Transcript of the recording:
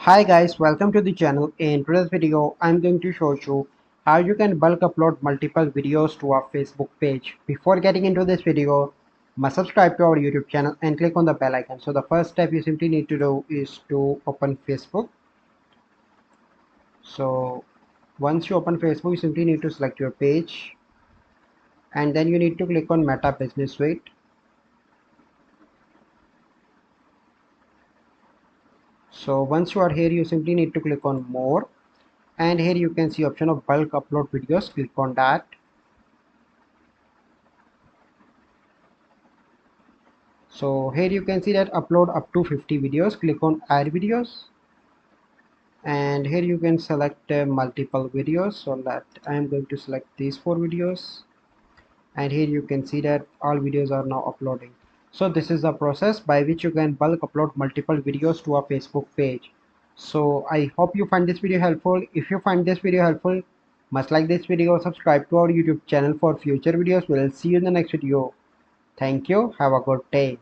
Hi guys, welcome to the channel. In today's video, I'm going to show you how you can bulk upload multiple videos to our Facebook page. Before getting into this video, must subscribe to our YouTube channel and click on the bell icon. So the first step you simply need to do is to open Facebook. So once you open Facebook, you simply need to select your page and then you need to click on Meta Business Suite. So once you are here, you simply need to click on more and here you can see option of bulk upload videos. Click on that. So here you can see that upload up to 50 videos. Click on add videos and here you can select multiple videos. So that I am going to select these 4 videos and here you can see that all videos are now uploading. So this is the process by which you can bulk upload multiple videos to our Facebook page. So I hope you find this video helpful. If you find this video helpful, must like this video, subscribe to our YouTube channel for future videos. We'll see you in the next video. Thank you. Have a good day.